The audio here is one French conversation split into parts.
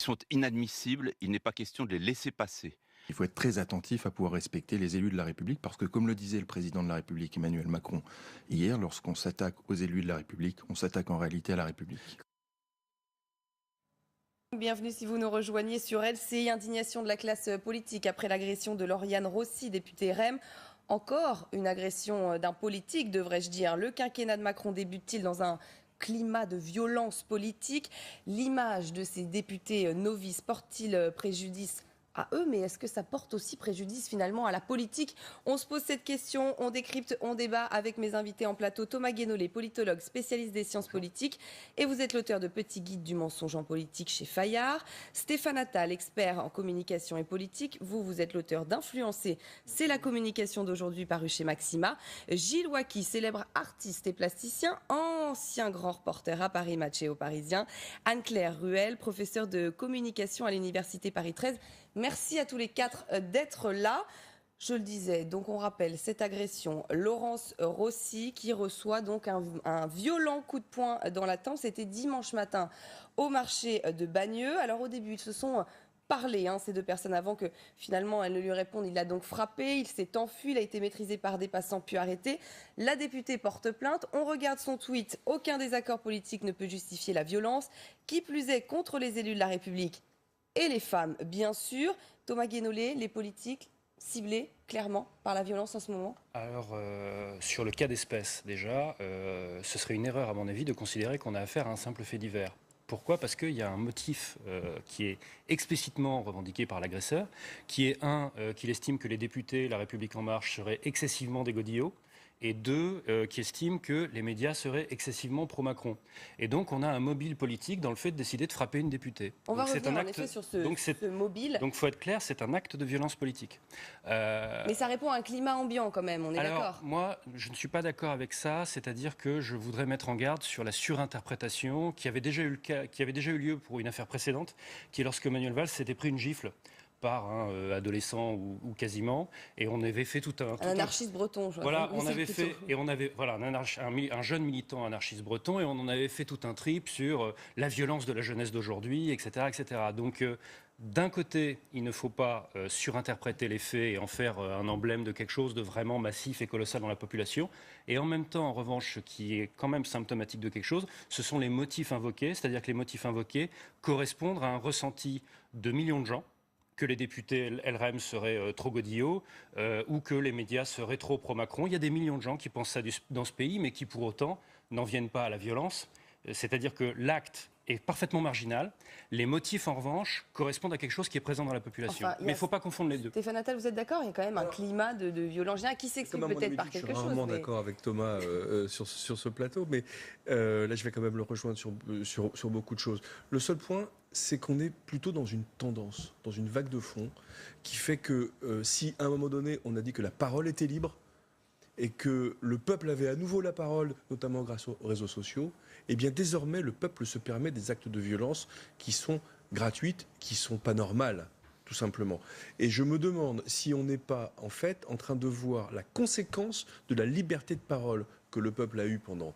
sont inadmissibles, il n'est pas question de les laisser passer. Il faut être très attentif à pouvoir respecter les élus de la République parce que, comme le disait le président de la République, Emmanuel Macron, hier, lorsqu'on s'attaque aux élus de la République, on s'attaque en réalité à la République. Bienvenue si vous nous rejoignez sur LCI. Indignation de la classe politique après l'agression de Lauriane Rossi, députée REM. Encore une agression d'un politique, devrais-je dire. Le quinquennat de Macron débute-t-il dans un climat de violence politique? L'image de ces députés novices porte-t-il préjudice à eux, mais est-ce que ça porte aussi préjudice finalement à la politique? On se pose cette question, on décrypte, on débat avec mes invités en plateau. Thomas Guénolé, politologue, spécialiste des sciences politiques, et vous êtes l'auteur de Petit guide du mensonge en politique chez Fayard. Stéphane Attal, expert en communication et politique, vous êtes l'auteur d'Influencer, c'est la communication d'aujourd'hui paru chez Maxima. Gilles Wacky, célèbre artiste et plasticien, ancien grand reporter à Paris Match et au Parisien. Anne-Claire Ruel, professeure de communication à l'Université Paris 13. Merci à tous les quatre d'être là. Je le disais, donc on rappelle cette agression. Laurence Rossi qui reçoit donc un violent coup de poing dans la tempe. C'était dimanche matin au marché de Bagneux. Alors au début, ils se sont parlé, ces deux personnes, avant que finalement elles ne lui répondent. Il l'a donc frappé, il s'est enfui, il a été maîtrisé par des passants puis arrêté. La députée porte plainte. On regarde son tweet. Aucun désaccord politique ne peut justifier la violence. Qui plus est contre les élus de la République et les femmes, bien sûr. Thomas Guénolé, les politiques ciblés clairement par la violence en ce moment? Alors, sur le cas d'espèce, déjà, ce serait une erreur, à mon avis, de considérer qu'on a affaire à un simple fait divers. Pourquoi ? Parce qu'il y a un motif qui est explicitement revendiqué par l'agresseur, qui est qu'il estime que les députés La République En Marche seraient excessivement des godillots, et deux, qui estime que les médias seraient excessivement pro-Macron. Et donc, on a un mobile politique dans le fait de décider de frapper une députée. On va revenir en effet sur ce mobile. Donc, il faut être clair, c'est un acte de violence politique. Mais ça répond à un climat ambiant quand même, on est d'accord? Alors, moi, je ne suis pas d'accord avec ça, c'est-à-dire que je voudrais mettre en garde sur la surinterprétation qui avait déjà eu lieu pour une affaire précédente, qui est lorsque Manuel Valls s'était pris une gifle par un adolescent ou quasiment, et on avait fait un anarchiste breton. Voilà, on avait fait, et on avait un jeune militant anarchiste breton, et on en avait fait tout un trip sur la violence de la jeunesse d'aujourd'hui, etc., etc. Donc, d'un côté, il ne faut pas surinterpréter les faits et en faire un emblème de quelque chose de vraiment massif et colossal dans la population. Et en même temps, en revanche, ce qui est quand même symptomatique de quelque chose, ce sont les motifs invoqués, c'est-à-dire que les motifs invoqués correspondent à un ressenti de millions de gens, que les députés LREM seraient trop godillots ou que les médias seraient trop pro-Macron. Il y a des millions de gens qui pensent ça dans ce pays, mais qui pour autant n'en viennent pas à la violence. C'est-à-dire que l'acte est parfaitement marginal. Les motifs, en revanche, correspondent à quelque chose qui est présent dans la population. Mais il ne faut pas confondre les deux. Stéphane Attal, vous êtes d'accord? Il y a quand même un climat de violence qui s'explique peut-être par quelque chose. Je suis vraiment d'accord avec Thomas sur ce plateau, mais là, je vais quand même le rejoindre sur beaucoup de choses. Le seul point, c'est qu'on est plutôt dans une tendance, dans une vague de fond, qui fait que si à un moment donné, on a dit que la parole était libre, et que le peuple avait à nouveau la parole, notamment grâce aux réseaux sociaux, eh bien désormais le peuple se permet des actes de violence qui sont gratuites, qui sont pas normales, tout simplement. Et je me demande si on n'est pas en fait en train de voir la conséquence de la liberté de parole que le peuple a eue pendant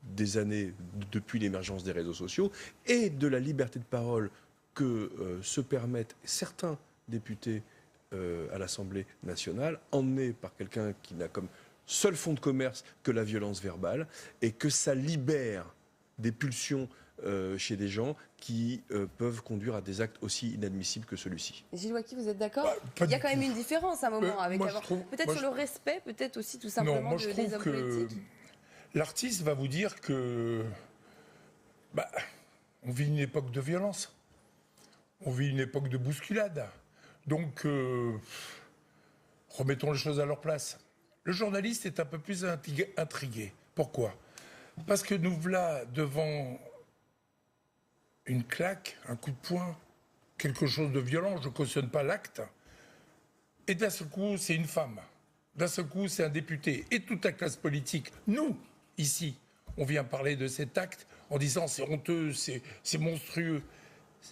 des années depuis l'émergence des réseaux sociaux et de la liberté de parole que se permettent certains députés à l'Assemblée nationale, emmenés par quelqu'un qui n'a comme seul fonds de commerce que la violence verbale, et que ça libère des pulsions chez des gens qui peuvent conduire à des actes aussi inadmissibles que celui-ci. Gilles Wacky, vous êtes d'accord? Il y a quand même une différence à un moment avec peut-être sur le respect, peut-être aussi tout simplement des hommes politiques. L'artiste va vous dire que on vit une époque de violence, on vit une époque de bousculade. Donc remettons les choses à leur place. Le journaliste est un peu plus intrigué. Pourquoi? Parce que nous voilà devant une claque, un coup de poing, quelque chose de violent, je ne cautionne pas l'acte. Et d'un seul coup, c'est une femme. D'un seul coup, c'est un député. Et toute la classe politique, nous, ici, on vient parler de cet acte en disant c'est honteux, c'est monstrueux.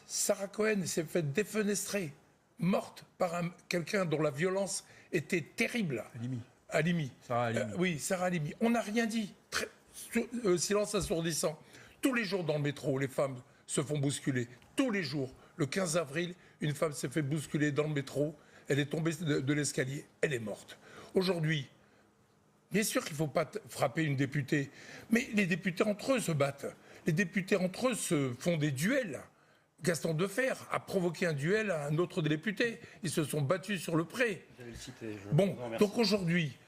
Sarah Cohen s'est faite défenestrer, morte par quelqu'un dont la violence était terrible. Halimi. Sarah Halimi. Oui, Sarah Halimi. On n'a rien dit. Silence assourdissant. Tous les jours dans le métro, les femmes se font bousculer. Tous les jours. le 15 avril, une femme s'est fait bousculer dans le métro, elle est tombée de l'escalier, elle est morte. Aujourd'hui, bien sûr qu'il ne faut pas frapper une députée, mais les députés entre eux se battent. Les députés entre eux se font des duels. Gaston Defferre a provoqué un duel à un autre député. Ils se sont battus sur le pré. Bon, donc aujourd'hui,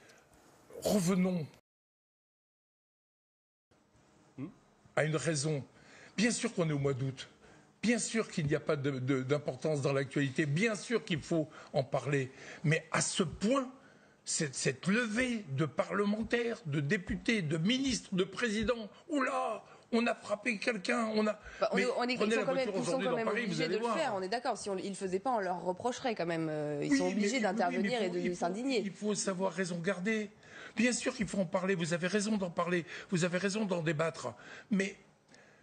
revenons à une raison. Bien sûr qu'on est au mois d'août. Bien sûr qu'il n'y a pas d'importance dans l'actualité. Bien sûr qu'il faut en parler. Mais à ce point, cette levée de parlementaires, de députés, de ministres, de présidents, oula, on a frappé quelqu'un, on a... Ils sont quand même obligés de le faire, on est d'accord. Si ils ne le faisaient pas, on leur reprocherait quand même. Ils sont obligés d'intervenir et de s'indigner. Il faut savoir raison garder. Bien sûr qu'il faut en parler, vous avez raison d'en parler, vous avez raison d'en débattre. Mais...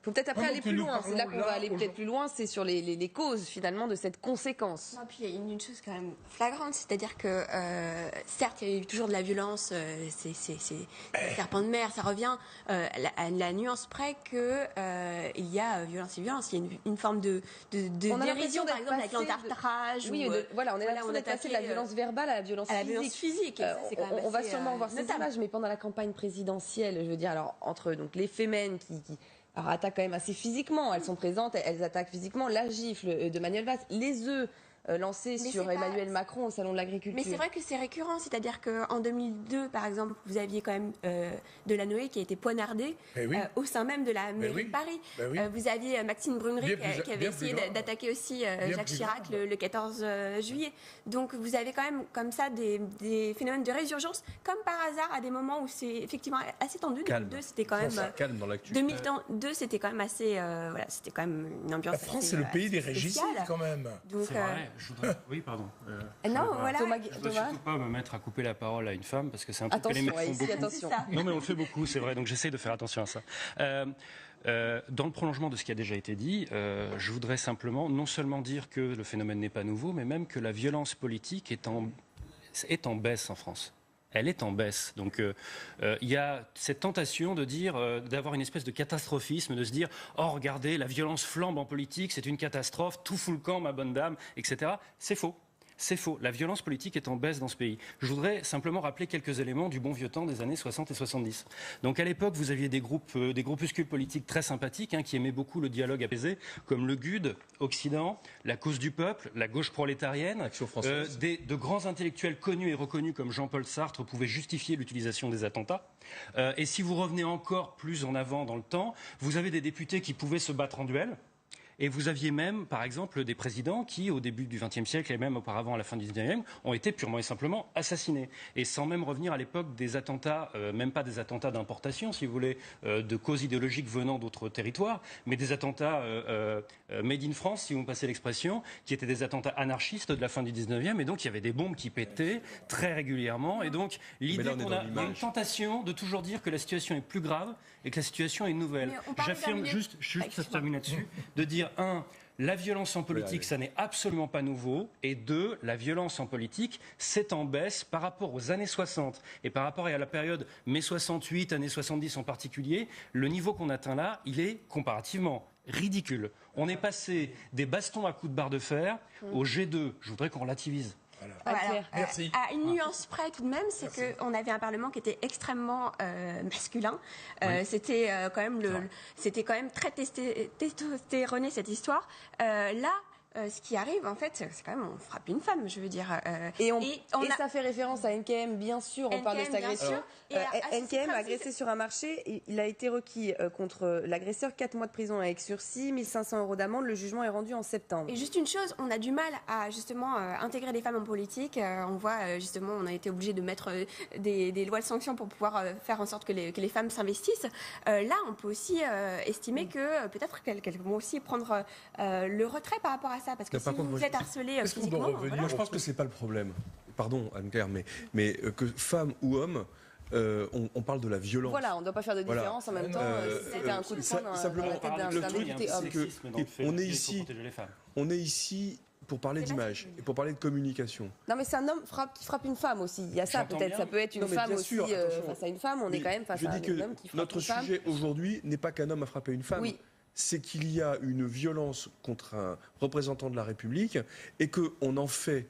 Il faut peut-être après aller plus loin. C'est là qu'on va aller peut-être plus loin, c'est sur les causes finalement de cette conséquence. Et puis il y a une chose quand même flagrante, c'est-à-dire que certes il y a eu toujours de la violence, c'est serpent de mer, ça revient à la nuance près que il y a violence et violence. Il y a une forme de dérision par exemple avec l'entartrage. Oui, voilà, on est là, on est passé de la violence verbale à la violence physique. On va sûrement voir ces images, mais pendant la campagne présidentielle, je veux dire, alors entre donc les Femen qui alors, attaquent quand même assez physiquement, elles sont présentes, elles attaquent physiquement, la gifle de Manuel Valls, les œufs lancés sur Emmanuel Macron au Salon de l'Agriculture. Mais c'est vrai que c'est récurrent, c'est-à-dire qu'en 2002, par exemple, vous aviez quand même Delanoë qui a été poignardé au sein même de la mairie de Paris. Vous aviez Maxime Brunery qui avait essayé d'attaquer aussi Jacques Chirac le 14 juillet. Donc vous avez quand même comme ça des phénomènes de résurgence, comme par hasard à des moments où c'est effectivement assez tendu. 2002, c'était quand même calme dans l'actu. 2002, c'était quand même assez, voilà, c'était quand même une ambiance. La France, c'est le pays des régicides quand même. Donc, Oui, pardon. non, voilà. Je ne dois surtout pas me mettre à couper la parole à une femme parce que c'est un truc que les mecs font beaucoup. Attention. Non, mais on le fait beaucoup, c'est vrai. Donc j'essaie de faire attention à ça. Dans le prolongement de ce qui a déjà été dit, je voudrais simplement non seulement dire que le phénomène n'est pas nouveau, mais même que la violence politique est en baisse en France. Elle est en baisse. Donc il y a cette tentation de dire, d'avoir une espèce de catastrophisme, de se dire « Oh, regardez, la violence flambe en politique, c'est une catastrophe, tout fout le camp, ma bonne dame, etc. » C'est faux. C'est faux. La violence politique est en baisse dans ce pays. Je voudrais simplement rappeler quelques éléments du bon vieux temps des années 60 et 70. Donc à l'époque, vous aviez des groupuscules politiques très sympathiques qui aimaient beaucoup le dialogue apaisé, comme le GUD, Occident, la cause du peuple, la gauche prolétarienne. Action française. De grands intellectuels connus et reconnus comme Jean-Paul Sartre pouvaient justifier l'utilisation des attentats. Et si vous revenez encore plus en avant dans le temps, vous avez des députés qui pouvaient se battre en duel. Et vous aviez même, par exemple, des présidents qui, au début du XXe siècle et même auparavant à la fin du XIXe, ont été purement et simplement assassinés. Et sans même revenir à l'époque des attentats, même pas des attentats d'importation, si vous voulez, de causes idéologiques venant d'autres territoires, mais des attentats made in France, si vous me passez l'expression, qui étaient des attentats anarchistes de la fin du XIXe. Et donc, il y avait des bombes qui pétaient très régulièrement. Et donc, l'idée qu'on a une tentation de toujours dire que la situation est plus grave et que la situation est nouvelle. J'affirme juste ça se termine là-dessus, de dire 1, la violence en politique, ça n'est absolument pas nouveau. Et 2, la violence en politique, c'est en baisse par rapport aux années 60 et par rapport à la période mai 68, années 70 en particulier. Le niveau qu'on atteint là, il est comparativement ridicule. On est passé des bastons à coups de barre de fer au G2. Je voudrais qu'on relativise. Voilà. Merci. À une nuance près tout de même, c'est qu'on avait un Parlement qui était extrêmement masculin. C'était quand même très testostéroné cette histoire. Là. Ce qui arrive, en fait, c'est quand même, on frappe une femme, je veux dire. Et ça fait référence à NKM, bien sûr, on parle de cette agression. NKM agressé sur un marché, il a été requis contre l'agresseur 4 mois de prison avec sursis, 1 500 € d'amende. Le jugement est rendu en septembre. Et juste une chose, on a du mal à justement intégrer les femmes en politique. On voit justement, on a été obligé de mettre des lois de sanctions pour pouvoir faire en sorte que les femmes s'investissent. Là, on peut aussi estimer que peut-être qu'elles vont aussi prendre le retrait par rapport à ça. Parce que si vous êtes harcelé physiquement... Moi, je pense que c'est pas le problème. Pardon, Anne-Claire, mais que femme ou homme, on parle de la violence. Voilà, on ne doit pas faire de différence en même temps. C'était un coup de poing dans la tête d'un député homme. On est ici pour parler d'image et pour parler de communication. Non, mais c'est un homme qui frappe une femme aussi. Il y a ça peut-être. Ça peut être une femme aussi face à une femme. On est quand même face à un homme qui frappe une femme. Notre sujet aujourd'hui n'est pas qu'un homme a frappé une femme. Oui. c'est qu'il y a une violence contre un représentant de la République et qu'on en fait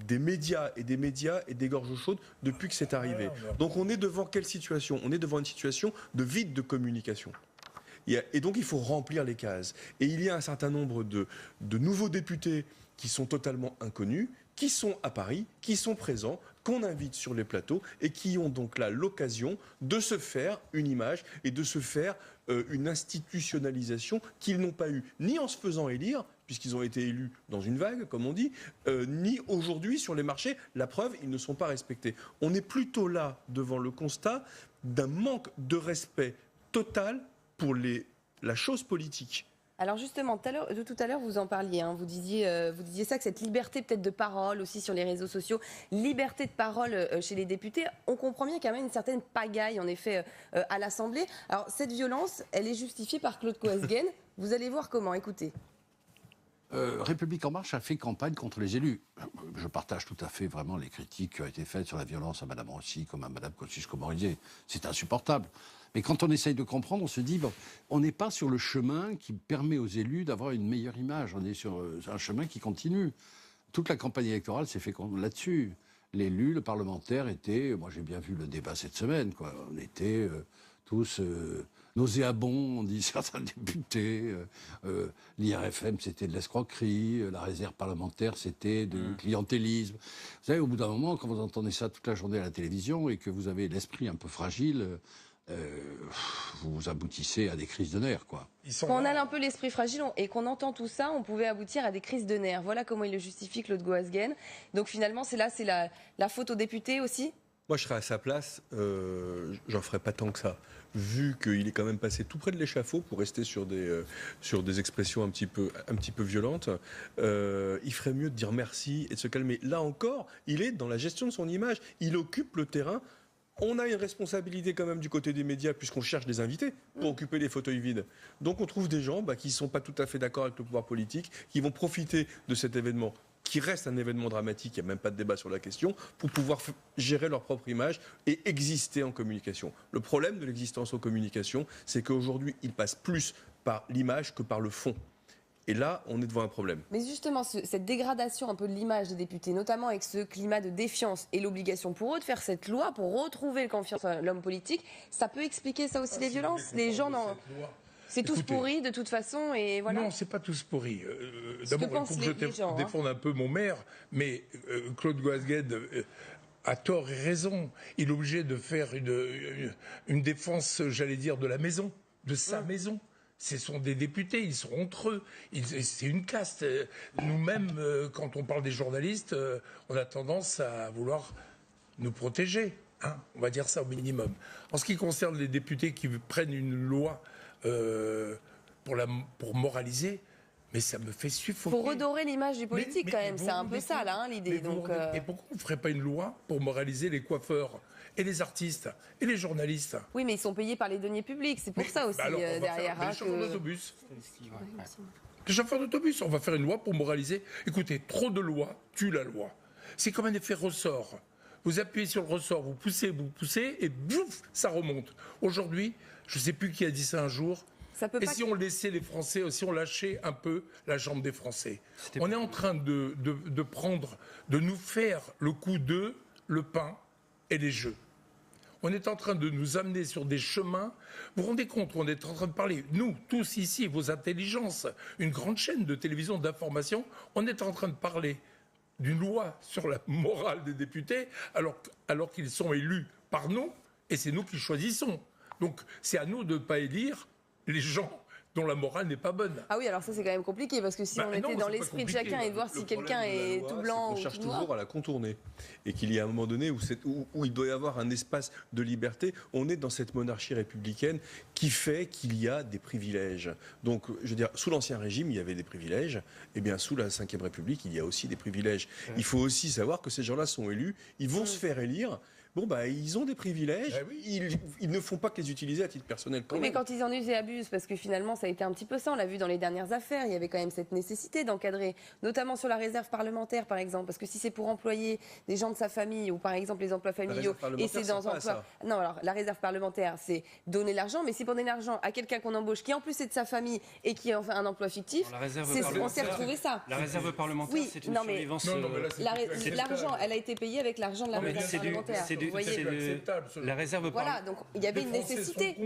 des médias et des gorges chaudes depuis que c'est arrivé. Donc on est devant quelle situation? On est devant une situation de vide de communication. Et donc il faut remplir les cases. Et il y a un certain nombre de nouveaux députés qui sont totalement inconnus, qui sont à Paris, qui sont présents, qu'on invite sur les plateaux et qui ont donc là l'occasion de se faire une image et de se faire une institutionnalisation qu'ils n'ont pas eue ni en se faisant élire, puisqu'ils ont été élus dans une vague, comme on dit, ni aujourd'hui sur les marchés. La preuve, ils ne sont pas respectés. On est plutôt là devant le constat d'un manque de respect total pour la chose politique. Alors justement, tout à l'heure, vous en parliez, hein, vous disiez ça, que cette liberté peut-être de parole aussi sur les réseaux sociaux, liberté de parole chez les députés, on comprend bien qu'il y a quand même une certaine pagaille en effet à l'Assemblée. Alors cette violence, elle est justifiée par Claude Coasguen. Vous allez voir comment, écoutez. République En Marche a fait campagne contre les élus. Je partage tout à fait vraiment les critiques qui ont été faites sur la violence à Mme Rossi comme à Mme Kosciusko-Morizet. C'est insupportable. Mais quand on essaye de comprendre, on se dit, bon, on n'est pas sur le chemin qui permet aux élus d'avoir une meilleure image. On est sur un chemin qui continue. Toute la campagne électorale s'est faite là-dessus. L'élu, le parlementaire était... Moi, j'ai bien vu le débat cette semaine, quoi. On était tous... nauséabonds, on dit certains députés. L'IRFM, c'était de l'escroquerie. La réserve parlementaire, c'était du clientélisme. Vous savez, au bout d'un moment, quand vous entendez ça toute la journée à la télévision et que vous avez l'esprit un peu fragile, vous aboutissez à des crises de nerfs, quoi. Quand on a un peu l'esprit fragile et qu'on entend tout ça, on pouvait aboutir à des crises de nerfs. Voilà comment il le justifie, Claude Coasguen. Donc finalement, c'est la faute aux députés aussi ? Moi, je serais à sa place, j'en ferais pas tant que ça. Vu qu'il est quand même passé tout près de l'échafaud, pour rester sur des expressions un petit peu violentes, il ferait mieux de dire merci et de se calmer. Là encore, il est dans la gestion de son image. Il occupe le terrain. On a une responsabilité quand même du côté des médias, puisqu'on cherche des invités pour occuper les fauteuils vides. Donc on trouve des gens qui ne sont pas tout à fait d'accord avec le pouvoir politique, qui vont profiter de cet événement, qui reste un événement dramatique, il n'y a même pas de débat sur la question, pour pouvoir gérer leur propre image et exister en communication. Le problème de l'existence en communication, c'est qu'aujourd'hui, il passe plus par l'image que par le fond. Et là, on est devant un problème. Mais justement, cette dégradation un peu de l'image des députés, notamment avec ce climat de défiance et l'obligation pour eux de faire cette loi pour retrouver la confiance en l'homme politique, ça peut expliquer ça aussi, les violences. Les gens c'est tous pourris de toute façon et voilà. Non, c'est pas tous pourris. D'abord, il faut que je défende un peu mon maire, mais Claude Coasguen a tort et raison. Il est obligé de faire une défense, j'allais dire, de la maison, de sa maison. Ce sont des députés, ils sont entre eux. C'est une caste. Nous-mêmes, quand on parle des journalistes, on a tendance à vouloir nous protéger. Hein, on va dire ça au minimum. En ce qui concerne les députés qui prennent une loi pour moraliser, mais ça me fait suffoquer. Pour redorer l'image du politique quand même, c'est un peu ça là, l'idée. Et pourquoi on ne ferait pas une loi pour moraliser les coiffeurs et les artistes et les journalistes? Oui, mais ils sont payés par les deniers publics, c'est pour ça aussi derrière. Les chauffeurs d'autobus. Les chauffeurs d'autobus, on va faire une loi pour moraliser. Écoutez, trop de lois tue la loi. C'est comme un effet ressort. Vous appuyez sur le ressort, vous poussez, et bouf, ça remonte. Aujourd'hui, je ne sais plus qui a dit ça un jour. Si on laissait les Français, si on lâchait un peu la jambe des Français, on est en train de nous faire le coup de le pain et les jeux. On est en train de nous amener sur des chemins. Vous vous rendez compte, on est en train de parler, nous, tous ici, vos intelligences, une grande chaîne de télévision d'information, on est en train de parler d'une loi sur la morale des députés, alors qu'ils sont élus par nous, et c'est nous qui choisissons. Donc c'est à nous de ne pas élire les gens dont la morale n'est pas bonne. Ah oui, alors ça c'est quand même compliqué, parce que si on était dans l'esprit de chacun et de voir si quelqu'un est tout blanc ou tout noir... On cherche toujours à la contourner. Et qu'il y a un moment donné où il doit y avoir un espace de liberté. On est dans cette monarchie républicaine qui fait qu'il y a des privilèges. Donc, je veux dire, sous l'Ancien Régime, il y avait des privilèges. Eh bien, sous la Ve République, il y a aussi des privilèges. Il faut aussi savoir que ces gens-là sont élus, ils vont se faire élire, ils ont des privilèges, ils ne font pas que les utiliser à titre personnel. Mais quand ils en usent et abusent, parce que finalement ça a été un petit peu ça, on l'a vu dans les dernières affaires, il y avait quand même cette nécessité d'encadrer, notamment sur la réserve parlementaire par exemple, parce que si c'est pour employer des gens de sa famille ou par exemple les emplois familiaux, et c'est dans un emploi... Non, alors la réserve parlementaire c'est donner l'argent, mais c'est pour donner l'argent à quelqu'un qu'on embauche qui en plus est de sa famille et qui a un emploi fictif, on s'est retrouvé ça. La réserve parlementaire c'est une survivance... L'argent, elle a été payée avec l'argent de la réserve parlementaire. La réserve voilà, donc il y avait une nécessité.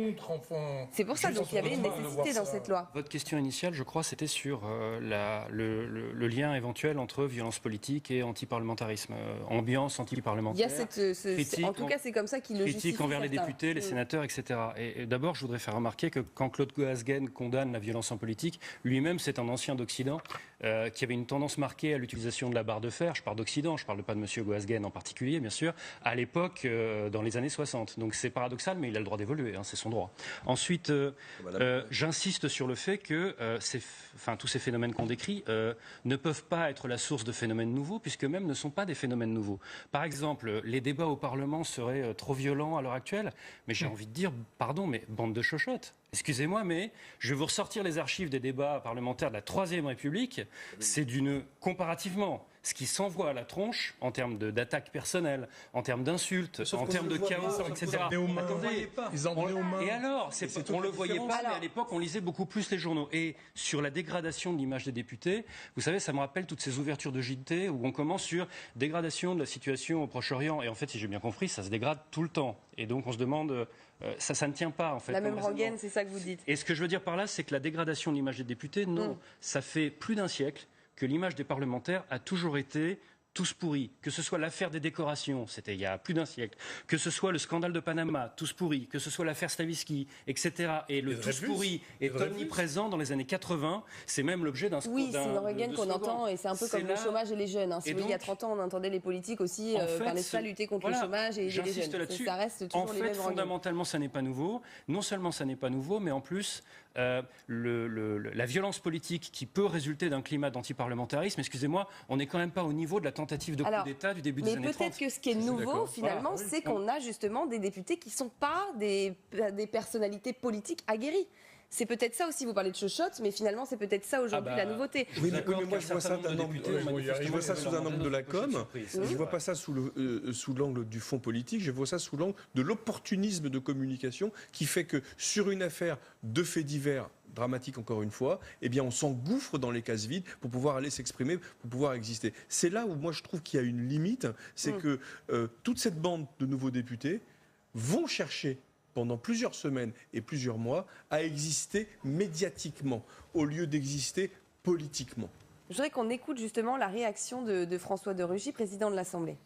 C'est pour ça, donc il y avait une nécessité dans cette loi. Votre question initiale, je crois, c'était sur le lien éventuel entre violence politique et antiparlementarisme, ambiance antiparlementaire. Il y a en tout cas, c'est comme ça qu'il le justifie. Critique envers les députés, les sénateurs, etc. Et d'abord, je voudrais faire remarquer que quand Claude Goasguen condamne la violence en politique, lui-même, c'est un ancien d'Occident qui avait une tendance marquée à l'utilisation de la barre de fer. Je parle d'Occident, je ne parle pas de M. Goasguen en particulier, bien sûr, à l'époque, dans les années 60. Donc c'est paradoxal, mais il a le droit d'évoluer, c'est son droit. Ensuite, j'insiste sur le fait que tous ces phénomènes qu'on décrit ne peuvent pas être la source de phénomènes nouveaux, puisque même ne sont pas des phénomènes nouveaux. Par exemple, les débats au Parlement seraient trop violents à l'heure actuelle, mais j'ai envie de dire, pardon, mais bande de chochottes. Excusez-moi, mais je vais vous ressortir les archives des débats parlementaires de la Troisième République. C'est comparativement, ce qui s'envoie à la tronche en termes d'attaques personnelles, en termes d'insultes, en termes de chaos, etc. Attendez, ils en venaient aux mains. Et alors, on ne le voyait pas, mais à l'époque, on lisait beaucoup plus les journaux. Et sur la dégradation de l'image des députés, vous savez, ça me rappelle toutes ces ouvertures de JT où on commence sur dégradation de la situation au Proche-Orient. Et en fait, si j'ai bien compris, ça se dégrade tout le temps. Et donc, on se demande... Ça ne tient pas, en fait. La même rengaine, c'est ça que vous dites. Et ce que je veux dire par là, c'est que la dégradation de l'image des députés, non. Ça fait plus d'un siècle que l'image des parlementaires a toujours été tous pourris. Que ce soit l'affaire des décorations, c'était il y a plus d'un siècle. Que ce soit le scandale de Panama, tous pourris. Que ce soit l'affaire Stavisky, etc. Et le tous pourri est omniprésent dans les années 80. C'est même l'objet d'un slogan. Oui, c'est une rengaine qu'on entend, et c'est un peu comme le chômage et les jeunes. Si vous voulez, il y a 30 ans, on entendait les politiques aussi lutter contre le chômage et les jeunes. J'insiste là-dessus. Ça reste toujours les mêmes rengaines. Fondamentalement, ça n'est pas nouveau. Non seulement ça n'est pas nouveau, mais en plus, la violence politique qui peut résulter d'un climat d'antiparlementarisme, excusez-moi, on n'est quand même pas au niveau de la tentative de coup d'État du début des années 30. Mais peut-être que ce qui est nouveau, finalement, c'est qu'on a justement des députés qui ne sont pas des personnalités politiques aguerries. C'est peut-être ça aussi, vous parlez de chochotte, mais finalement, c'est peut-être ça aujourd'hui la nouveauté. Oui, mais moi, je vois ça je vois ça sous un angle de la com. Je ne vois pas ça sous l'angle du fond politique. Je vois ça sous l'angle de l'opportunisme de communication qui fait que sur une affaire de faits divers dramatique encore une fois, eh bien on s'engouffre dans les cases vides pour pouvoir aller s'exprimer, pour pouvoir exister. C'est là où moi je trouve qu'il y a une limite, c'est que toute cette bande de nouveaux députés vont chercher pendant plusieurs semaines et plusieurs mois à exister médiatiquement au lieu d'exister politiquement. Je voudrais qu'on écoute justement la réaction de François de Rugy, président de l'Assemblée.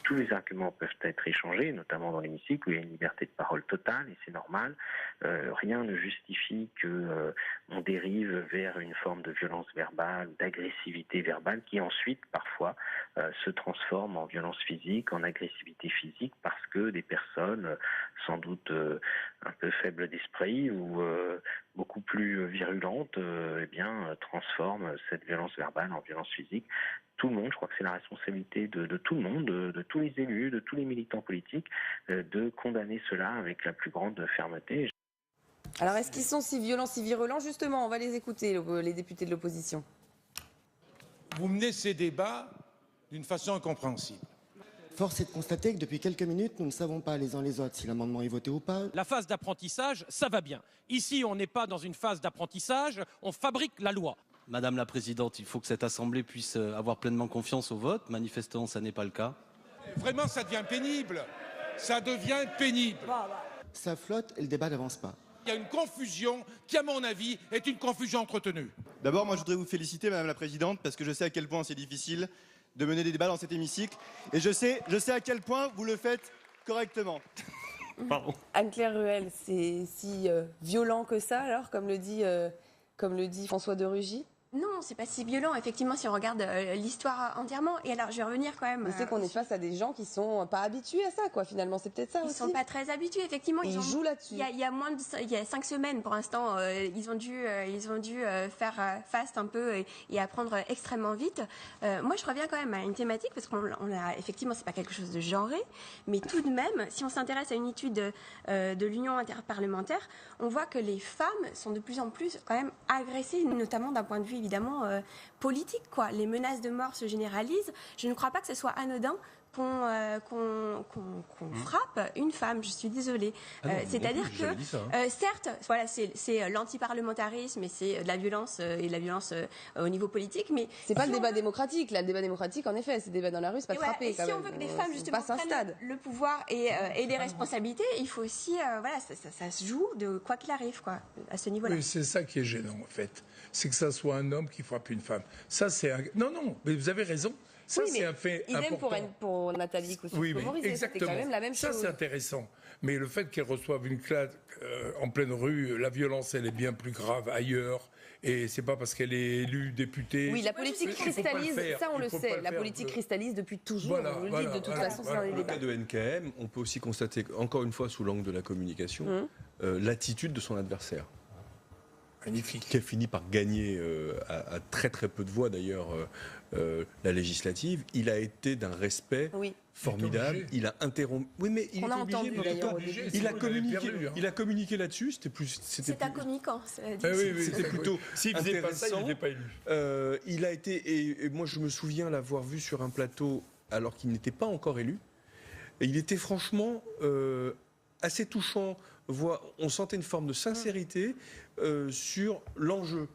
Tous les arguments peuvent être échangés, notamment dans l'hémicycle où il y a une liberté de parole totale et c'est normal. Rien ne justifie qu'on dérive vers une forme de violence verbale, d'agressivité verbale qui ensuite, parfois, se transforme en violence physique, en agressivité physique parce que des personnes, sans doute un peu faibles d'esprit ou beaucoup plus virulentes, transforment cette violence verbale en violence physique. Tout le monde, je crois que c'est la responsabilité de tout le monde, de tous les élus, de tous les militants politiques, de condamner cela avec la plus grande fermeté. Alors, est-ce qu'ils sont si violents, si virulents? Justement, on va les écouter, les députés de l'opposition. Vous menez ces débats d'une façon incompréhensible. Force est de constater que depuis quelques minutes, nous ne savons pas les uns les autres si l'amendement est voté ou pas. La phase d'apprentissage, ça va bien. Ici, on n'est pas dans une phase d'apprentissage, on fabrique la loi. Madame la Présidente, il faut que cette Assemblée puisse avoir pleinement confiance au vote. Manifestement, ça n'est pas le cas. Vraiment, ça devient pénible. Ça devient pénible. Ça flotte et le débat n'avance pas. Il y a une confusion qui, à mon avis, est une confusion entretenue. D'abord, moi, je voudrais vous féliciter, Madame la Présidente, parce que je sais à quel point c'est difficile de mener des débats dans cet hémicycle. Et je sais à quel point vous le faites correctement. Pardon. Anne-Claire Ruel, c'est si violent que ça, alors, comme le dit François de Rugy? Non, c'est pas si violent, effectivement, si on regarde l'histoire entièrement. Et alors, je vais revenir quand même. Mais c'est qu'on est face à des gens qui sont pas habitués à ça, quoi, finalement. C'est peut-être ça aussi. Ils sont pas très habitués, effectivement. Ils jouent là-dessus. Il y a 5 semaines, pour l'instant, ils ont dû faire fast un peu et apprendre extrêmement vite. Moi, je reviens quand même à une thématique, parce qu'on a, effectivement, c'est pas quelque chose de genré, mais tout de même, si on s'intéresse à une étude de l'Union interparlementaire, on voit que les femmes sont de plus en plus quand même agressées, notamment d'un point de vue évidemment politique, quoi. Les menaces de mort se généralisent. Je ne crois pas que ce soit anodin qu'on frappe une femme. Je suis désolée. C'est-à-dire que, certes, voilà, c'est l'antiparlementarisme et c'est de la violence et de la violence au niveau politique, mais c'est pas le débat démocratique. Là, le débat démocratique, en effet, c'est le débat dans la rue, c'est pas de frapper. Et si on veut que des femmes justement prennent le pouvoir et des responsabilités, il faut aussi, voilà, ça se joue de quoi qu'il arrive, quoi, à ce niveau-là. Oui, c'est ça qui est gênant, en fait. C'est que ça soit un homme qui frappe une femme. Ça, c'est non, mais vous avez raison. Ça, oui, c'est un fait important. Pour Nathalie Kosciusko-Morizet, oui, exactement. c'était quand même la même chose. Ça, c'est intéressant. Mais le fait qu'elle reçoive une claque en pleine rue, la violence, elle est bien plus grave ailleurs. Et c'est pas parce qu'elle est élue députée. Oui, la politique cristallise, ça on le sait. La politique cristallise depuis toujours. Voilà, vous le dites de toute façon, c'est dans les débats. Dans le cas de NKM, on peut aussi constater, encore une fois, sous l'angle de la communication, l'attitude de son adversaire. Magnifique. Qui a fini par gagner à très très peu de voix d'ailleurs la législative. Il a été d'un respect formidable. Il a interrompu. Oui, mais il est obligé. Il a communiqué là-dessus. C'est un communicant. C'était plutôt s'il faisait pas ça, il n'était pas élu. Il a été et moi je me souviens l'avoir vu sur un plateau alors qu'il n'était pas encore élu. Et il était franchement assez touchant. On sentait une forme de sincérité sur l'enjeu.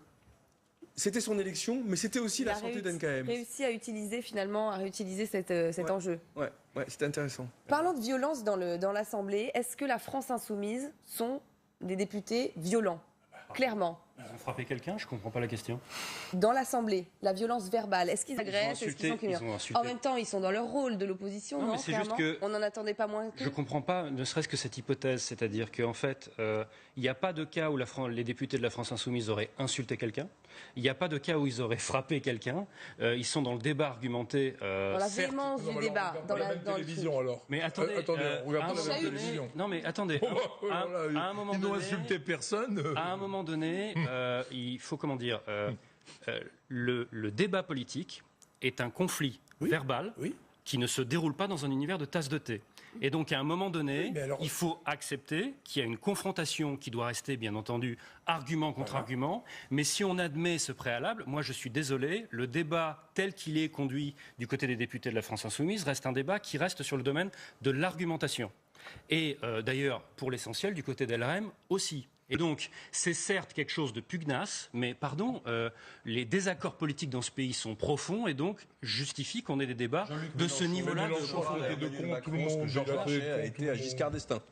C'était son élection, mais c'était aussi la santé d'NKM. Il a réussi à réutiliser cet enjeu. Ouais, c'était intéressant. Parlant de violence dans l'Assemblée, est-ce que la France Insoumise sont des députés violents ? Clairement. Ils ont frappé quelqu'un, je ne comprends pas la question. Dans l'Assemblée, la violence verbale, est-ce qu'ils agressent, est-ce qu'ils sont En même temps, ils sont dans leur rôle de l'opposition, non, c'est juste que on n'en attendait pas moins que... Je ne comprends pas, ne serait-ce que cette hypothèse, c'est-à-dire qu'en fait, il n'y a pas de cas où les députés de la France Insoumise auraient insulté quelqu'un, il n'y a pas de cas où ils auraient frappé quelqu'un, ils sont dans le débat argumenté... dans la véhémence du débat. Dans la télévision, alors. Mais attendez, on regarde pas la télévision. Non mais attendez, à un moment donné... Ils n'ont insulté personne. À un moment donné, il faut, le débat politique est un conflit verbal qui ne se déroule pas dans un univers de tasse de thé. Et donc, à un moment donné, il faut accepter qu'il y a une confrontation qui doit rester, bien entendu, argument contre argument. Mais si on admet ce préalable, moi, je suis désolé, le débat tel qu'il est conduit du côté des députés de la France Insoumise reste un débat qui reste sur le domaine de l'argumentation. Et d'ailleurs, pour l'essentiel, du côté d'LRM aussi. Et donc, c'est certes quelque chose de pugnace, mais pardon, les désaccords politiques dans ce pays sont profonds et donc justifient qu'on ait des débats de ce niveau-là. Tout le monde, Georges Larcher a été à Giscard d'Estaing.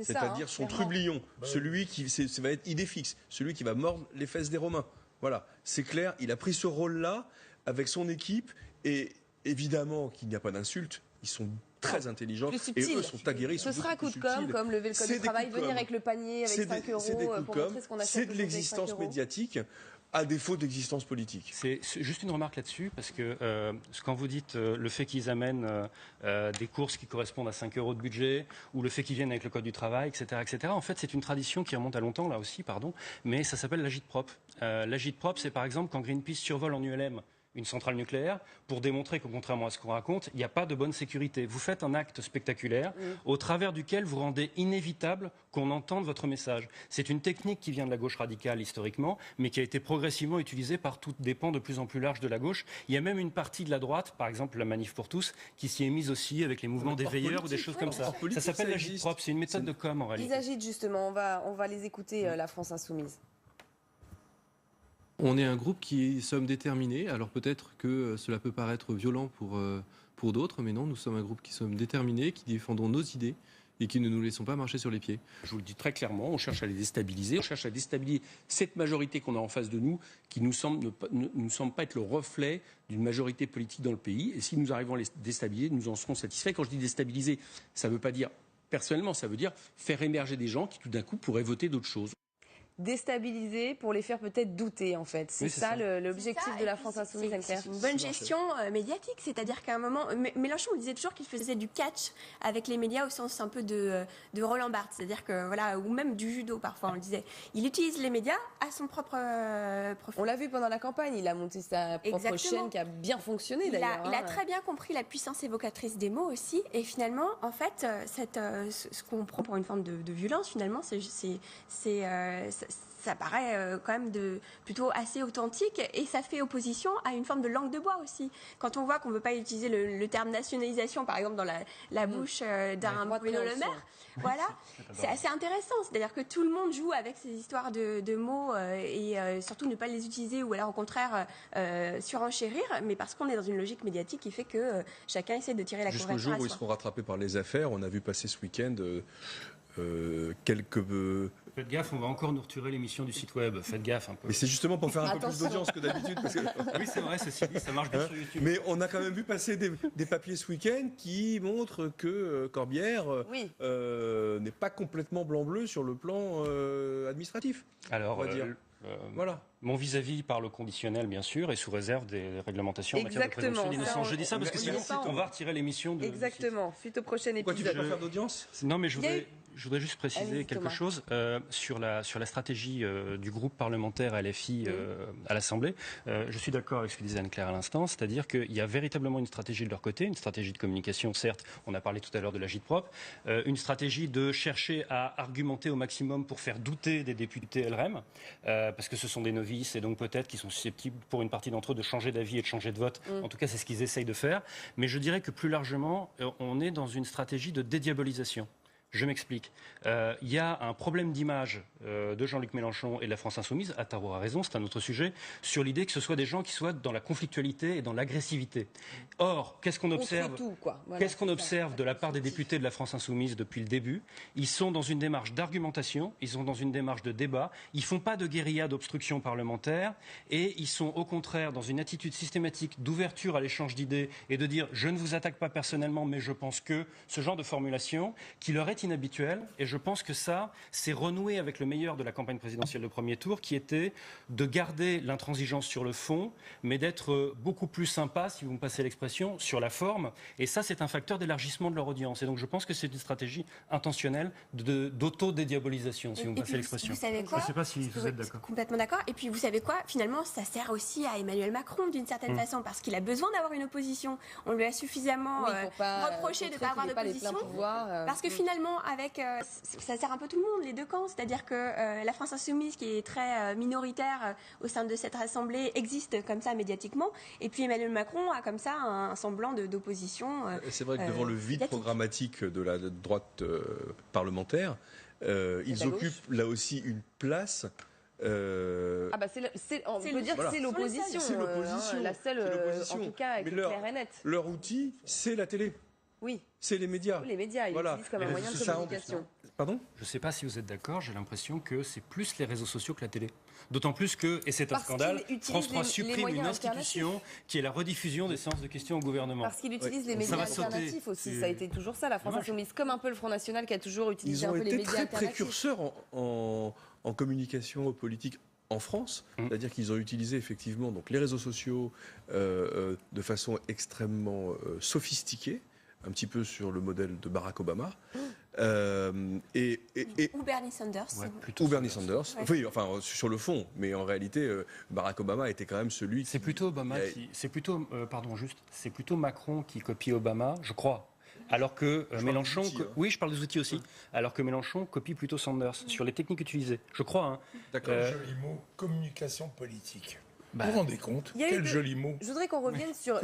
C'est-à-dire son trublion, celui qui ça va être idée fixe, celui qui va mordre les fesses des Romains. Voilà, c'est clair, il a pris ce rôle-là avec son équipe et évidemment qu'il n'y a pas d'insulte, ils sont très intelligents et eux sont aguerris. Ce sera un coup de com', comme lever le code du travail, venir avec le panier avec 5 euros pour montrer ce qu'on achète. C'est de l'existence médiatique à défaut d'existence politique. C'est juste une remarque là-dessus, parce que quand vous dites le fait qu'ils amènent des courses qui correspondent à 5 euros de budget, ou le fait qu'ils viennent avec le code du travail, etc., en fait, c'est une tradition qui remonte à longtemps, là aussi, mais ça s'appelle l'agit-prop. L'agit-prop, c'est par exemple quand Greenpeace survole en ULM une centrale nucléaire pour démontrer qu'au contrairement à ce qu'on raconte, il n'y a pas de bonne sécurité. Vous faites un acte spectaculaire au travers duquel vous rendez inévitable qu'on entende votre message. C'est une technique qui vient de la gauche radicale historiquement, mais qui a été progressivement utilisée par toutes des pans de plus en plus larges de la gauche. Il y a même une partie de la droite, par exemple la Manif pour tous, qui s'y est mise aussi avec les mouvements des veilleurs ou des choses comme ça. Ça s'appelle l'agit-prop, c'est une méthode de com en réalité. Ils agitent justement, on va les écouter, la France Insoumise. On est un groupe qui sommes déterminés. Alors peut-être que cela peut paraître violent pour d'autres, mais non, nous sommes un groupe qui sommes déterminés, qui défendons nos idées et qui ne nous laissons pas marcher sur les pieds. Je vous le dis très clairement, on cherche à les déstabiliser. On cherche à déstabiliser cette majorité qu'on a en face de nous, qui nous semble pas être le reflet d'une majorité politique dans le pays. Et si nous arrivons à les déstabiliser, nous en serons satisfaits. Quand je dis déstabiliser, ça ne veut pas dire personnellement, ça veut dire faire émerger des gens qui tout d'un coup pourraient voter d'autres choses. déstabiliser pour les faire peut-être douter, en fait. C'est ça l'objectif de la France Insoumise, Anne-Claire. C'est une bonne gestion médiatique, c'est-à-dire qu'à un moment, Mélenchon disait toujours qu'il faisait du catch avec les médias au sens un peu de Roland Barthes, c'est-à-dire que voilà, ou même du judo parfois, on le disait. Il utilise les médias à son propre profit. On l'a vu pendant la campagne, il a monté sa propre chaîne qui a bien fonctionné d'ailleurs. Il a très bien compris la puissance évocatrice des mots aussi, et finalement, en fait, ce qu'on prend pour une forme de violence, finalement, ça paraît quand même plutôt assez authentique, et ça fait opposition à une forme de langue de bois aussi. Quand on voit qu'on ne veut pas utiliser le terme nationalisation, par exemple, dans la bouche d'un Bruno Le Maire, voilà, c'est assez intéressant. C'est-à-dire que tout le monde joue avec ces histoires de mots et surtout ne pas les utiliser ou alors au contraire surenchérir, mais parce qu'on est dans une logique médiatique qui fait que chacun essaie de tirer la couverture à soi. Jusqu'au jour où ils seront rattrapés par les affaires, on a vu passer ce week-end quelques... Faites gaffe, on va encore nous retirer l'émission du site web. Faites gaffe un peu. Mais c'est justement pour faire un peu plus d'audience que d'habitude. Oui, c'est vrai, ceci dit, ça marche bien sur YouTube. Mais on a quand même vu passer des papiers ce week-end qui montrent que Corbière n'est pas complètement blanc-bleu sur le plan administratif. Alors, on va dire. Voilà. Mon vis-à-vis parle au conditionnel, bien sûr, et sous réserve des réglementations en matière de présomption d'innocence. Je dis ça parce que sinon, on va retirer l'émission de... Exactement, suite au prochain épisode. Pourquoi tu veux pas faire d'audience ? Non, mais je voudrais juste préciser quelque chose sur la stratégie du groupe parlementaire LFI à l'Assemblée. Je suis d'accord avec ce que disait Anne-Claire à l'instant, c'est-à-dire qu'il y a véritablement une stratégie de leur côté, une stratégie de communication, certes, on a parlé tout à l'heure de l'agit-prop, une stratégie de chercher à argumenter au maximum pour faire douter des députés LREM, parce que ce sont des novices et donc peut-être qu'ils sont susceptibles pour une partie d'entre eux de changer d'avis et de changer de vote. En tout cas, c'est ce qu'ils essayent de faire. Mais je dirais que plus largement, on est dans une stratégie de dédiabolisation. Je m'explique. Il y a un problème d'image de Jean-Luc Mélenchon et de la France Insoumise, Attaro a raison, c'est un autre sujet, sur l'idée que ce soit des gens qui soient dans la conflictualité et dans l'agressivité. Or, qu'est-ce qu'on observe, de la part des députés de la France Insoumise depuis le début ? Ils sont dans une démarche d'argumentation, ils sont dans une démarche de débat, ils ne font pas de guérilla d'obstruction parlementaire et ils sont au contraire dans une attitude systématique d'ouverture à l'échange d'idées et de dire « je ne vous attaque pas personnellement, mais je pense que » ce genre de formulation qui leur est inhabituel, et je pense que ça, c'est renoué avec le meilleur de la campagne présidentielle de premier tour, qui était de garder l'intransigeance sur le fond, mais d'être beaucoup plus sympa, si vous me passez l'expression, sur la forme, et ça, c'est un facteur d'élargissement de leur audience. Et donc, je pense que c'est une stratégie intentionnelle d'auto-dédiabolisation, si vous me passez l'expression. Vous savez quoi ? Je ne sais pas si vous êtes d'accord. Complètement d'accord. Et puis, vous savez quoi ? Finalement, ça sert aussi à Emmanuel Macron, d'une certaine façon, parce qu'il a besoin d'avoir une opposition. On lui a suffisamment reproché de ne pas avoir d'opposition. Parce que finalement, ça sert un peu tout le monde, les deux camps. C'est-à-dire que la France Insoumise, qui est très minoritaire au sein de cette Assemblée, existe comme ça médiatiquement. Et puis Emmanuel Macron a comme ça un semblant d'opposition. C'est vrai que devant le vide programmatique de la droite parlementaire, ils occupent là aussi une place. On peut dire que c'est l'opposition. C'est l'opposition. La seule, en tout cas, avec clair et net. Leur outil, c'est la télé. Oui. C'est les médias. Les médias, ils l'utilisent comme un moyen de communication. Pardon ? Je ne sais pas si vous êtes d'accord, j'ai l'impression que c'est plus les réseaux sociaux que la télé. D'autant plus que, et c'est un scandale, France 3 supprime une institution qui est la rediffusion des séances de questions au gouvernement. Parce qu'il utilise les médias alternatifs aussi. Ça a été toujours ça, la France Insoumise, comme un peu le Front National qui a toujours utilisé un peu les médias alternatifs. Ils ont été très précurseurs en communication politique en France, c'est-à-dire qu'ils ont utilisé effectivement donc, les réseaux sociaux de façon extrêmement sophistiquée, un petit peu sur le modèle de Barack Obama. Ou Bernie Sanders. Ou Bernie Sanders. Ouais. Oui, enfin, sur le fond. Mais en réalité, Barack Obama était quand même celui C'est plutôt Macron qui copie Obama, je crois. Alors que Mélenchon... Oui, je parle des outils aussi. Alors que Mélenchon copie plutôt Sanders sur les techniques utilisées. Je crois. D'accord. Joli mot, communication politique. Vous vous rendez compte ? Quel joli mot. Je voudrais qu'on revienne sur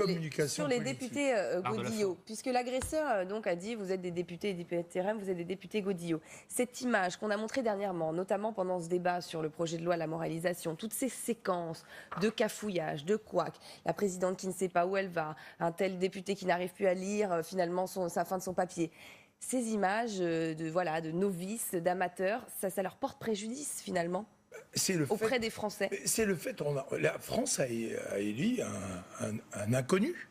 les députés Godillot, puisque l'agresseur donc a dit vous êtes des députés REM, vous êtes des députés Godillot. Cette image qu'on a montrée dernièrement, notamment pendant ce débat sur le projet de loi la moralisation, toutes ces séquences de cafouillage, de couac, la présidente qui ne sait pas où elle va, un tel député qui n'arrive plus à lire finalement sa fin de son papier. Ces images de novices, d'amateurs, ça leur porte préjudice finalement auprès des Français. C'est le fait, la France a élu un inconnu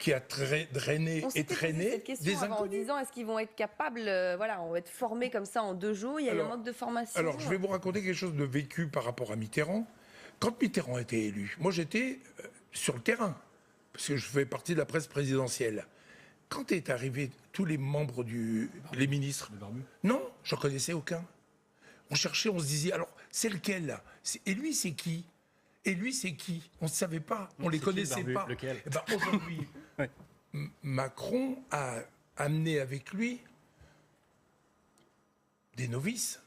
qui a drainé et traîné cette question des inconnus. En disant, est-ce qu'ils vont être capables, on va être formés comme ça en 2 jours, il y a eu un manque de formation. Alors, je vais vous raconter quelque chose de vécu par rapport à Mitterrand. Quand Mitterrand a été élu, moi j'étais sur le terrain, parce que je fais partie de la presse présidentielle. Quand est arrivé tous les membres les ministres, non, j'en connaissais aucun. On cherchait, on se disait, alors, c'est lequel là? Et lui, c'est qui? Et lui, c'est qui? On ne savait pas, on ne les connaissait pas. Lequel? Et ben, aujourd'hui, Macron a amené avec lui des novices.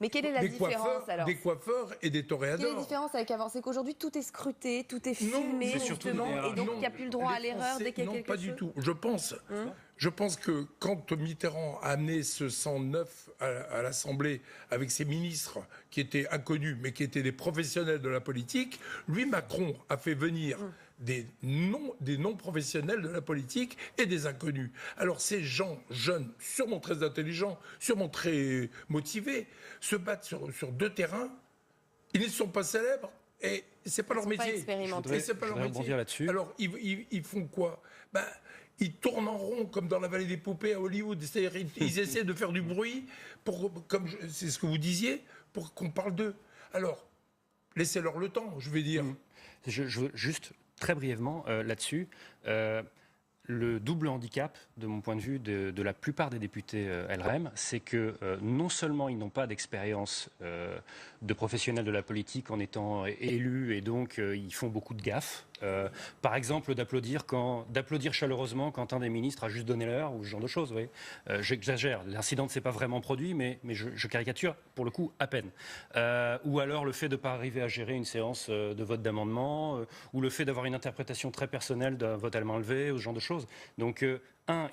Mais quelle est la différence alors? Des coiffeurs et des toréadors. Quelle est la différence avec avant? C'est qu'aujourd'hui tout est scruté, tout est filmé justement, et donc il n'y a plus le droit à l'erreur dès qu'il y a quelque chose. Non, pas du tout. Je pense que quand Mitterrand a amené ce 109 à l'Assemblée avec ses ministres qui étaient inconnus mais qui étaient des professionnels de la politique, lui Macron a fait venir des non-professionnels de la politique et des inconnus. Alors ces gens jeunes, sûrement très intelligents, sûrement très motivés, se battent sur 2 terrains. Ils ne sont pas célèbres et c'est pas leur métier. C'est pas leur métier. Là-dessus. Alors ils font quoi? Ils tournent en rond comme dans la vallée des poupées à Hollywood. C'est-à-dire ils essaient de faire du bruit comme c'est ce que vous disiez, pour qu'on parle d'eux. Alors laissez-leur le temps, je vais dire. Je veux juste très brièvement là-dessus. Le double handicap, de mon point de vue, de la plupart des députés LREM, c'est que non seulement ils n'ont pas d'expérience de professionnels de la politique en étant élus et donc ils font beaucoup de gaffes. Par exemple, d'applaudir chaleureusement quand un des ministres a juste donné l'heure ou ce genre de choses. Oui. J'exagère. L'incident ne s'est pas vraiment produit, mais je caricature pour le coup à peine. Ou alors le fait de ne pas arriver à gérer une séance de vote d'amendement, ou le fait d'avoir une interprétation très personnelle d'un vote à la main levée, ou ce genre de choses. Donc,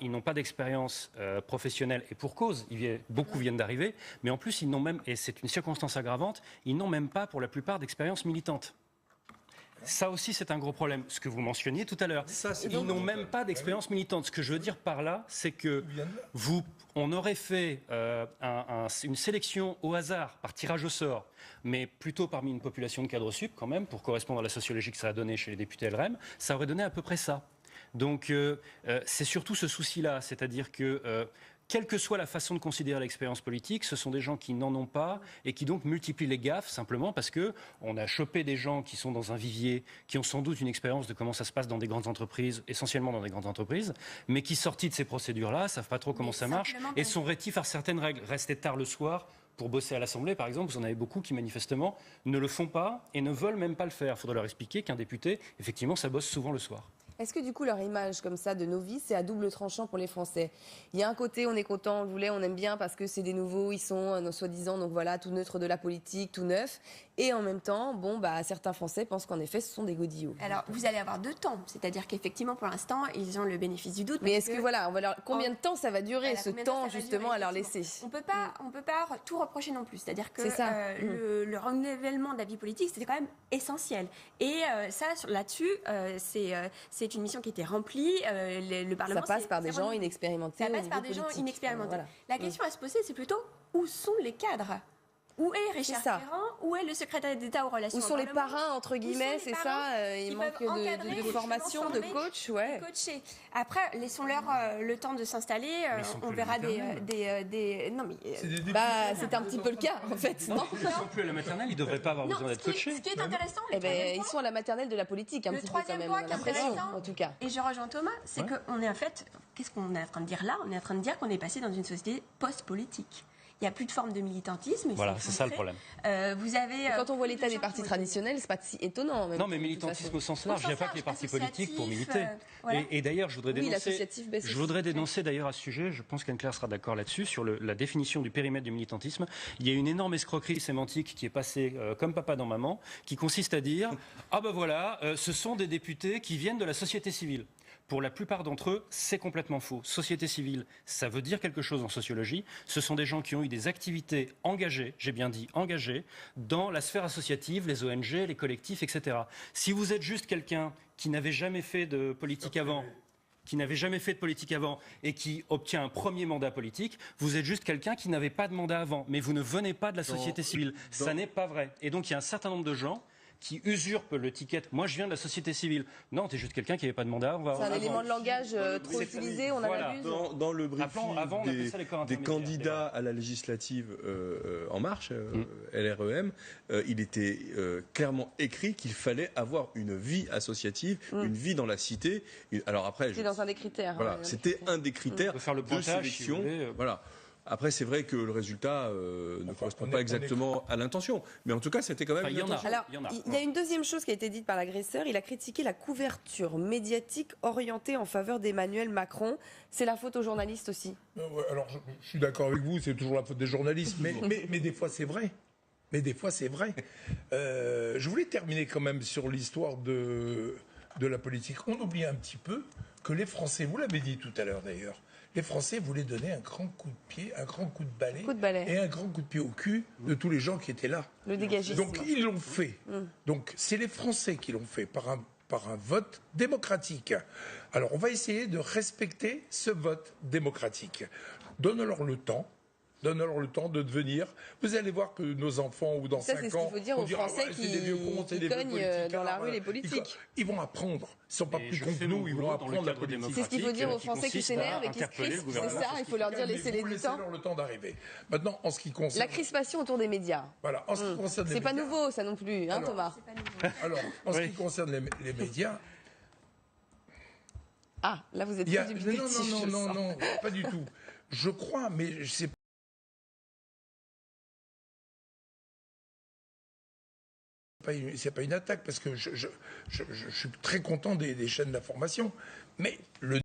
ils n'ont pas d'expérience professionnelle et pour cause, beaucoup viennent d'arriver, mais en plus, ils n'ont même, et c'est une circonstance aggravante, ils n'ont même pas pour la plupart d'expérience militante. Ça aussi, c'est un gros problème. Ce que vous mentionniez tout à l'heure. Ils n'ont même pas d'expérience militante. Ce que je veux dire par là, c'est que on aurait fait une sélection au hasard, par tirage au sort, mais plutôt parmi une population de cadres sup, quand même, pour correspondre à la sociologie que ça a donné chez les députés LREM, ça aurait donné à peu près ça. Donc, c'est surtout ce souci-là, c'est-à-dire que quelle que soit la façon de considérer l'expérience politique, ce sont des gens qui n'en ont pas et qui donc multiplient les gaffes simplement parce que on a chopé des gens qui sont dans un vivier, qui ont sans doute une expérience de comment ça se passe dans des grandes entreprises, essentiellement dans des grandes entreprises, mais qui sortis de ces procédures-là, savent pas trop comment ça marche et sont rétifs à certaines règles. Rester tard le soir pour bosser à l'Assemblée, par exemple, vous en avez beaucoup qui manifestement ne le font pas et ne veulent même pas le faire. Il faudrait leur expliquer qu'un député, effectivement, ça bosse souvent le soir. Est-ce que du coup leur image comme ça de novice c'est à double tranchant pour les Français? Il y a un côté on est content, on le voulait, on aime bien parce que c'est des nouveaux, ils sont soi-disant donc voilà tout neutre de la politique, tout neuf. Et en même temps, certains Français pensent qu'en effet ce sont des godillots. Alors vous allez avoir 2 temps, c'est-à-dire qu'effectivement pour l'instant ils ont le bénéfice du doute. Mais est-ce que combien de temps ça va durer ce temps justement à leur laisser? On peut pas tout reprocher non plus, c'est-à-dire que le renouvellement de la vie politique c'était quand même essentiel. Et ça là-dessus c'est une mission qui était remplie. Le Parlement. Ça passe par des gens inexpérimentés. Ça passe par des gens inexpérimentés. Voilà. La question à se poser, c'est plutôt où sont les cadres? Où est Richard Ferrand? Où est le secrétaire d'État aux relations? Où sont les parrains, entre guillemets, c'est ça? Il manque de formation, de coach, ouais. Coacher. Après, laissons-leur le temps de s'installer. On verra des. Non, mais. C'est un petit peu le cas, en fait. Non, ils ne sont plus à la maternelle, ils ne devraient pas avoir besoin d'être coachés. Ce qui est intéressant. Ils sont à la maternelle de la politique, un petit peu quand même, l'impression, en tout cas. Et je rejoins Thomas, c'est qu'on est en fait. Qu'est-ce qu'on est en train de dire là? On est en train de dire qu'on est passé dans une société post-politique. Il n'y a plus de forme de militantisme. Voilà, c'est ça le problème. Vous avez, quand on voit l'état des partis traditionnels, c'est pas si étonnant. Non, mais militantisme au sens large, il n'y a pas que les partis politiques pour militer. Voilà. Et d'ailleurs, je voudrais dénoncer d'ailleurs à ce sujet, je pense qu'Anne-Claire sera d'accord là-dessus, sur la définition du périmètre du militantisme. Il y a une énorme escroquerie sémantique qui est passée comme papa dans maman, qui consiste à dire « Ah ben voilà, ce sont des députés qui viennent de la société civile ». Pour la plupart d'entre eux, c'est complètement faux. Société civile, ça veut dire quelque chose en sociologie. Ce sont des gens qui ont eu des activités engagées, j'ai bien dit engagées, dans la sphère associative, les ONG, les collectifs, etc. Si vous êtes juste quelqu'un qui n'avait jamais fait de politique avant, et qui obtient un premier mandat politique, vous êtes juste quelqu'un qui n'avait pas de mandat avant. Mais vous ne venez pas de la société civile. Ça n'est pas vrai. Et donc il y a un certain nombre de gens qui usurpe le ticket. Moi, je viens de la société civile. Non, t'es juste quelqu'un qui n'avait pas de mandat. C'est un élément de langage trop utilisé, on en abuse. Dans le briefing des candidats à la législative En Marche, LREM, il était clairement écrit qu'il fallait avoir une vie associative, une vie dans la cité. Alors après, c'est dans un des critères. Voilà, c'était un des critères de sélection. Voilà. Après, c'est vrai que le résultat ne correspond pas exactement à l'intention. Mais en tout cas, c'était quand même une intention. Alors, il y a une deuxième chose qui a été dite par l'agresseur. Il a critiqué la couverture médiatique orientée en faveur d'Emmanuel Macron. C'est la faute aux journalistes aussi. Alors, je suis d'accord avec vous, c'est toujours la faute des journalistes. Mais des fois, c'est vrai. Je voulais terminer quand même sur l'histoire de la politique. On oublie un petit peu que les Français, vous l'avez dit tout à l'heure d'ailleurs, les Français voulaient donner un grand coup de pied, un grand coup de balai, et un grand coup de pied au cul de tous les gens qui étaient là. Le dégagisme. Donc ils l'ont fait. Donc c'est les Français qui l'ont fait par un vote démocratique. Alors on va essayer de respecter ce vote démocratique. Donne-leur le temps. Donne-leur le temps de devenir. Vous allez voir que nos enfants, ou dans 5 ans... c'est ce qu'il faut dire aux Français qui cognent dans la rue les politiques. Ils vont apprendre. Ils ne sont pas plus cons que nous, ils vont apprendre la politique. C'est ce qu'il faut dire aux Français qui s'énervent et qui se crispent. C'est ça, il faut leur dire laissez-les du temps. Laissez-leur le temps d'arriver. Maintenant, en ce qui concerne... La crispation autour des médias. Voilà, en ce qui concerne les médias... C'est pas nouveau, ça non plus, hein, Thomas. Alors, en ce qui concerne les médias... Ah, là vous êtes très dubitatif. Non, pas du tout. Je crois, mais c'est pas une attaque, parce que je suis très content des chaînes d'information, mais le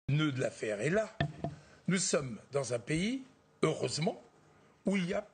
nœud de l'affaire est là. Nous sommes dans un pays, heureusement, où il y a